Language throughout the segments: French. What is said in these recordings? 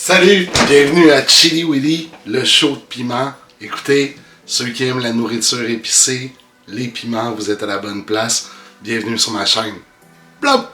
Salut, bienvenue à Chili Willy, le show de piment. Écoutez, ceux qui aiment la nourriture épicée, les piments, vous êtes à la bonne place. Bienvenue sur ma chaîne. Plop!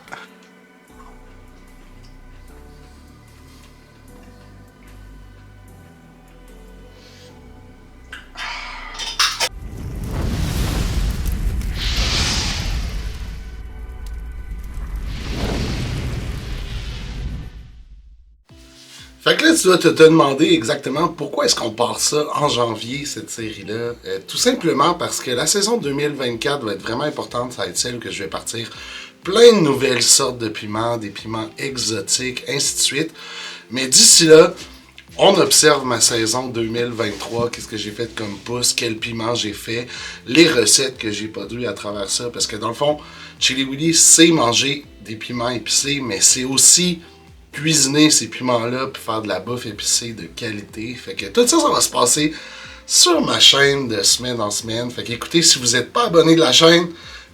Fait que là, tu dois te demander exactement pourquoi est-ce qu'on part ça en janvier, cette série-là. Tout simplement parce que la saison 2024 va être vraiment importante. Ça va être celle que je vais partir plein de nouvelles sortes de piments, des piments exotiques, ainsi de suite. Mais d'ici là, on observe ma saison 2023, qu'est-ce que j'ai fait comme pouce, quel piment j'ai fait, les recettes que j'ai produites à travers ça. Parce que dans le fond, Chili Willy sait manger des piments épicés, mais c'est aussi cuisiner ces piments-là puis faire de la bouffe épicée de qualité. Fait que tout ça, ça va se passer sur ma chaîne de semaine en semaine. Fait qu'écoutez, si vous n'êtes pas abonné de la chaîne,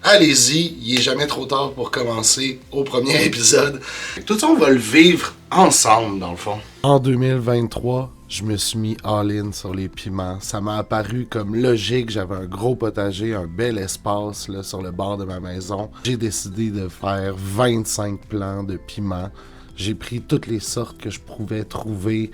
allez-y, il n'est jamais trop tard pour commencer au premier épisode. Tout ça, on va le vivre ensemble, dans le fond. En 2023, je me suis mis all-in sur les piments. Ça m'a apparu comme logique. J'avais un gros potager, un bel espace là, sur le bord de ma maison. J'ai décidé de faire 25 plants de piments. J'ai pris toutes les sortes que je pouvais trouver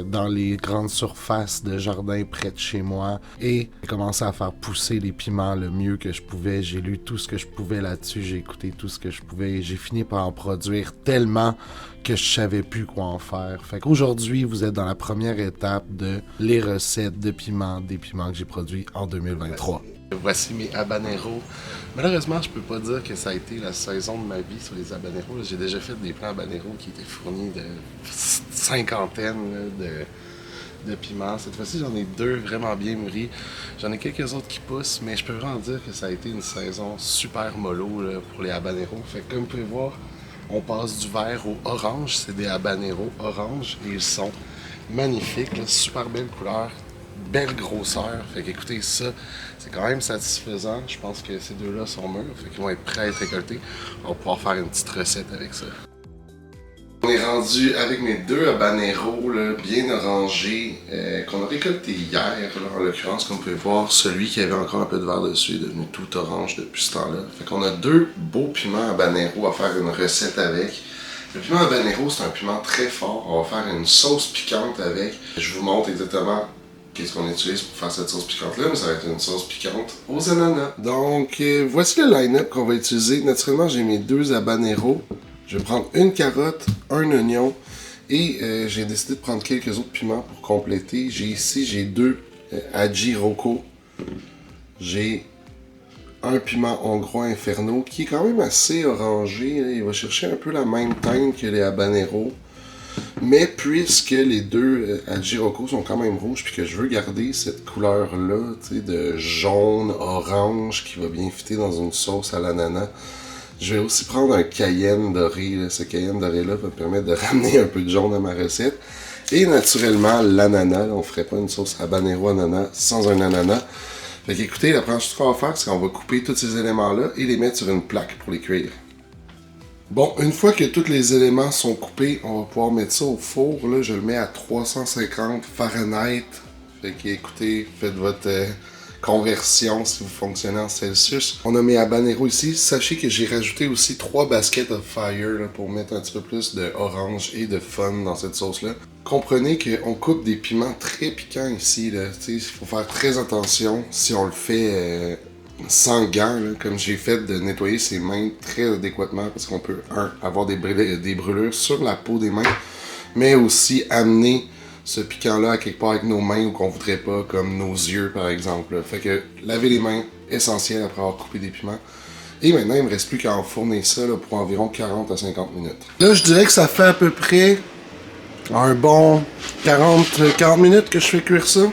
dans les grandes surfaces de jardin près de chez moi et j'ai commencé à faire pousser les piments le mieux que je pouvais. J'ai lu tout ce que je pouvais là-dessus, j'ai écouté tout ce que je pouvais et j'ai fini par en produire tellement que je savais plus quoi en faire. Fait qu'aujourd'hui, vous êtes dans la première étape de les recettes de piments, des piments que j'ai produits en 2023. Voici mes habaneros. Malheureusement, je peux pas dire que ça a été la saison de ma vie sur les habaneros. J'ai déjà fait des plants habaneros qui étaient fournis de cinquantaine de piments. Cette fois-ci, j'en ai deux vraiment bien mûris. J'en ai quelques autres qui poussent, mais je peux vraiment dire que ça a été une saison super mollo là, pour les habaneros. Fait que comme vous pouvez voir, on passe du vert au orange. C'est des habaneros orange et ils sont magnifiques, là, super belle couleur. Belle grosseur. Fait qu'écoutez, ça, c'est quand même satisfaisant. Je pense que ces deux-là sont mûrs. Fait qu'ils vont être prêts à être récoltés. On va pouvoir faire une petite recette avec ça. On est rendu avec mes deux habaneros là, bien orangés qu'on a récoltés hier. Là, en l'occurrence, comme vous pouvez voir, celui qui avait encore un peu de vert dessus est devenu tout orange depuis ce temps-là. Fait qu'on a deux beaux piments habaneros à faire une recette avec. Le piment habanero, c'est un piment très fort. On va faire une sauce piquante avec. Je vous montre exactement qu'est-ce qu'on utilise pour faire cette sauce piquante-là, mais ça va être une sauce piquante aux ananas. Donc, voici le line-up qu'on va utiliser. Naturellement, j'ai mes deux habaneros. Je vais prendre une carotte, un oignon, et j'ai décidé de prendre quelques autres piments pour compléter. J'ai deux aji rocco. J'ai un piment hongrois inferno, qui est quand même assez orangé. Là. Il va chercher un peu la même teinte que les habaneros. Mais puisque les deux aji rocco sont quand même rouges, puis que je veux garder cette couleur-là, tu sais, de jaune, orange, qui va bien fitter dans une sauce à l'ananas, je vais aussi prendre un cayenne doré. Là. Ce cayenne doré-là va me permettre de ramener un peu de jaune à ma recette. Et naturellement, l'ananas. On ne ferait pas une sauce habanero ananas sans un ananas. Fait qu'écoutez, la première chose qu'on va faire, c'est qu'on va couper tous ces éléments-là et les mettre sur une plaque pour les cuire. Bon, une fois que tous les éléments sont coupés, on va pouvoir mettre ça au four. Là, je le mets à 350 Fahrenheit. Fait qu'écoutez, faites votre conversion si vous fonctionnez en Celsius. On a mes habaneros ici. Sachez que j'ai rajouté aussi 3 baskets of fire là, pour mettre un petit peu plus de orange et de fun dans cette sauce-là. Comprenez qu'on coupe des piments très piquants ici. Il faut faire très attention si on le fait sans gants, là, comme j'ai fait, de nettoyer ses mains très adéquatement parce qu'on peut, avoir des brûlures sur la peau des mains, mais aussi amener ce piquant-là à quelque part avec nos mains ou qu'on voudrait pas, comme nos yeux par exemple. Là. Fait que laver les mains, essentiel après avoir coupé des piments. Et maintenant, il me reste plus qu'à enfourner ça là, pour environ 40 à 50 minutes. Là, je dirais que ça fait à peu près un bon 40 minutes que je fais cuire ça.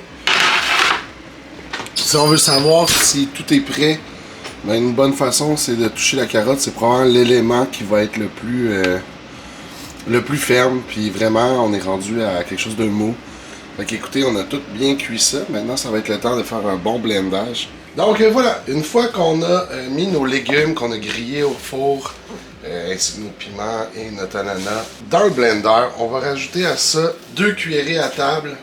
Si on veut savoir si tout est prêt, ben une bonne façon, c'est de toucher la carotte. C'est probablement l'élément qui va être le plus ferme. Puis vraiment, on est rendu à quelque chose de mou. Fait qu'écoutez, on a tout bien cuit ça. Maintenant, ça va être le temps de faire un bon blendage. Donc voilà, une fois qu'on a mis nos légumes qu'on a grillés au four ainsi que nos piments et notre ananas dans le blender. On va rajouter à ça 2 cuillerées à table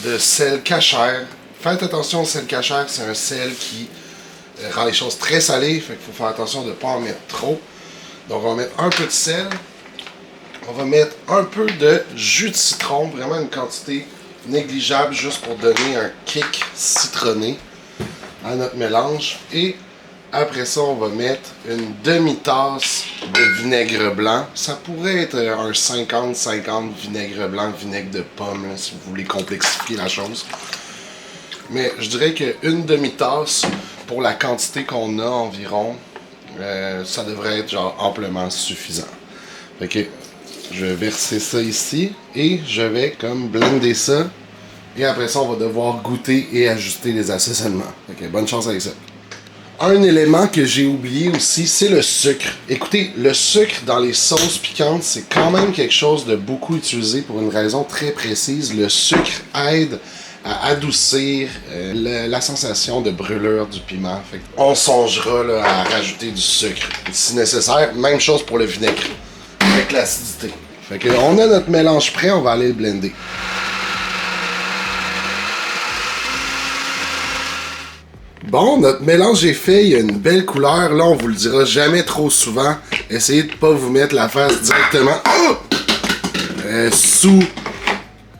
de sel cachère. Faites attention au sel cachère, c'est un sel qui rend les choses très salées, fait qu'il faut faire attention de ne pas en mettre trop. Donc on va mettre un peu de sel. On va mettre un peu de jus de citron, vraiment une quantité négligeable juste pour donner un kick citronné à notre mélange. Et après ça, on va mettre une demi-tasse de vinaigre blanc. Ça pourrait être un 50-50 vinaigre blanc, vinaigre de pomme, là, si vous voulez complexifier la chose. Mais je dirais qu'une demi-tasse, pour la quantité qu'on a environ, ça devrait être genre amplement suffisant. Fait que je vais verser ça ici et je vais comme blender ça. Et après ça, on va devoir goûter et ajuster les assaisonnements. Ok, bonne chance avec ça. Un élément que j'ai oublié aussi, c'est le sucre. Écoutez, le sucre dans les sauces piquantes, c'est quand même quelque chose de beaucoup utilisé pour une raison très précise. Le sucre aide à adoucir la sensation de brûlure du piment. Fait on songera là, à rajouter du sucre si nécessaire. Même chose pour le vinaigre, avec l'acidité. Fait que on a notre mélange prêt, on va aller le blender. Bon, notre mélange est fait, il y a une belle couleur. Là, on vous le dira jamais trop souvent. Essayez de ne pas vous mettre la face directement sous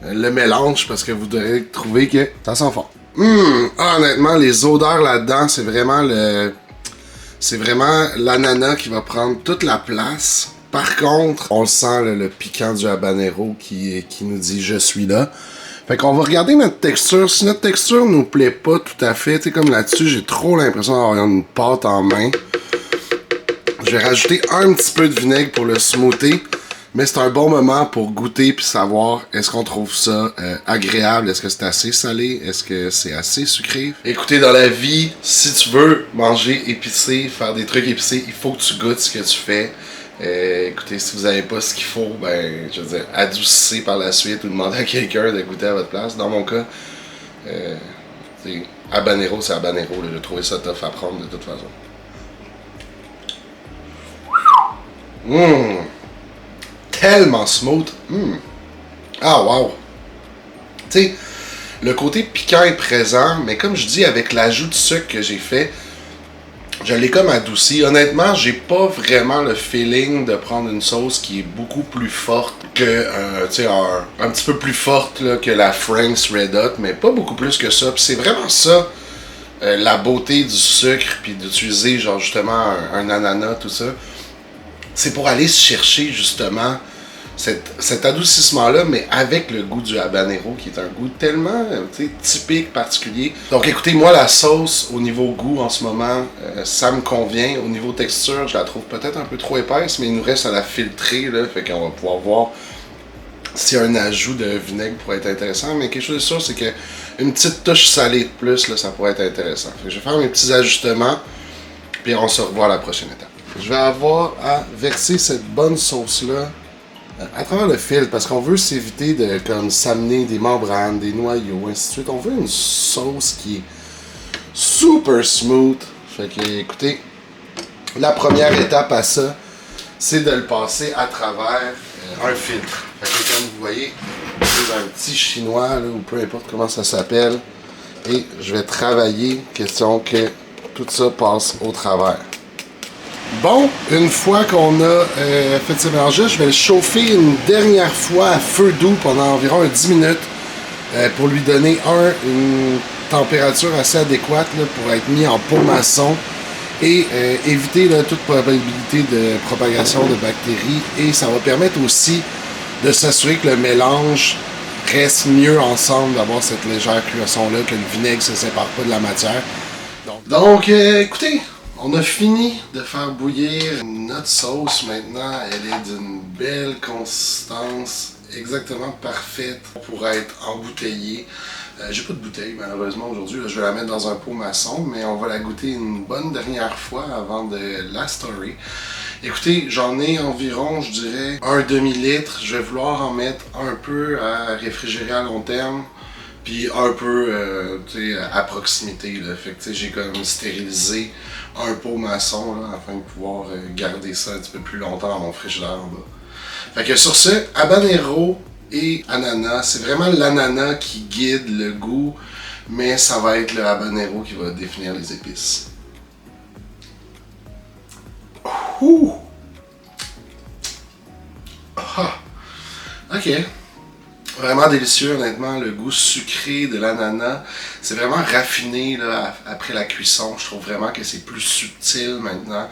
le mélange parce que vous devrez trouver que ça sent fort. Honnêtement, les odeurs là-dedans, c'est vraiment l'ananas qui va prendre toute la place. Par contre, on le sent, le piquant du habanero qui nous dit « je suis là ». Fait qu'on va regarder notre texture. Si notre texture nous plaît pas tout à fait, tu sais, comme là-dessus, j'ai trop l'impression d'avoir une pâte en main. Je vais rajouter un petit peu de vinaigre pour le smoother. Mais c'est un bon moment pour goûter puis savoir est-ce qu'on trouve ça agréable. Est-ce que c'est assez salé? Est-ce que c'est assez sucré? Écoutez, dans la vie, si tu veux manger épicé, faire des trucs épicés, il faut que tu goûtes ce que tu fais. Écoutez, si vous n'avez pas ce qu'il faut, ben, je veux dire, adoucissez par la suite ou demandez à quelqu'un de goûter à votre place. Dans mon cas, habanero, c'est habanero. J'ai trouvé ça tough à prendre de toute façon. Tellement smooth. Ah, wow. Tu sais, le côté piquant est présent, mais comme je dis, avec l'ajout de sucre que j'ai fait, je l'ai comme adouci. Honnêtement, j'ai pas vraiment le feeling de prendre une sauce qui est beaucoup plus forte que, un petit peu plus forte là, que la Frank's Red Hot, mais pas beaucoup plus que ça. Puis c'est vraiment ça, la beauté du sucre, puis d'utiliser genre justement un ananas, tout ça. C'est pour aller chercher justement cet adoucissement-là, mais avec le goût du habanero, qui est un goût tellement typique, particulier. Donc écoutez, moi la sauce, au niveau goût en ce moment, ça me convient. Au niveau texture, je la trouve peut-être un peu trop épaisse, mais il nous reste à la filtrer, là, fait qu'on va pouvoir voir si un ajout de vinaigre pourrait être intéressant. Mais quelque chose de sûr, c'est qu'une petite touche salée de plus, là, ça pourrait être intéressant. Fait que je vais faire mes petits ajustements, puis on se revoit à la prochaine étape. Je vais avoir à verser cette bonne sauce-là à travers le filtre, parce qu'on veut s'éviter de comme s'amener des membranes, des noyaux, ainsi de suite. On veut une sauce qui est super smooth. Fait que, écoutez, la première étape à ça, c'est de le passer à travers un filtre. Fait que comme vous voyez, c'est un petit chinois, là, ou peu importe comment ça s'appelle. Et je vais travailler, question que tout ça passe au travers. Bon, une fois qu'on a fait ce mélange-là, je vais le chauffer une dernière fois à feu doux pendant environ 10 minutes pour lui donner une température assez adéquate là, pour être mis en pot maçon et éviter là, toute probabilité de propagation de bactéries. Et ça va permettre aussi de s'assurer que le mélange reste mieux ensemble, d'avoir cette légère cuisson-là, que le vinaigre ne se sépare pas de la matière. Donc écoutez, on a fini de faire bouillir notre sauce. Maintenant, elle est d'une belle consistance, exactement parfaite pour être embouteillée. J'ai pas de bouteille malheureusement aujourd'hui, je vais la mettre dans un pot maçon, mais on va la goûter une bonne dernière fois avant de la storer. Écoutez, j'en ai environ, je dirais, un demi-litre. Je vais vouloir en mettre un peu à réfrigérer à long terme. puis un peu tu sais, à proximité. Là. Fait que tu sais, j'ai comme stérilisé un pot maçon là, afin de pouvoir garder ça un petit peu plus longtemps dans mon frigidaire. Là. Fait que sur ce, habanero et ananas, c'est vraiment l'ananas qui guide le goût, mais ça va être le habanero qui va définir les épices. Ouh! Ah! Ok. Vraiment délicieux, honnêtement. Le goût sucré de l'ananas, c'est vraiment raffiné là, après la cuisson. Je trouve vraiment que c'est plus subtil maintenant.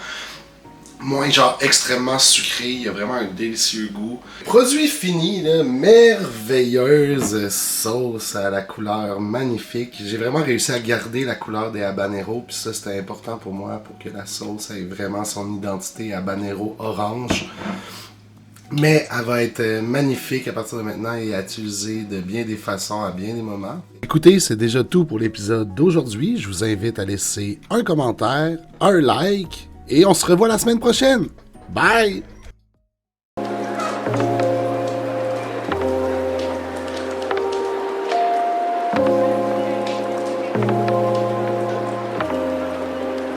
Moins genre extrêmement sucré, il y a vraiment un délicieux goût. Produit fini, là, merveilleuse sauce à la couleur magnifique. J'ai vraiment réussi à garder la couleur des habaneros, puis ça c'était important pour moi pour que la sauce ait vraiment son identité habanero orange. Mais elle va être magnifique à partir de maintenant et à utiliser de bien des façons à bien des moments. Écoutez, c'est déjà tout pour l'épisode d'aujourd'hui. Je vous invite à laisser un commentaire, un like et on se revoit la semaine prochaine. Bye!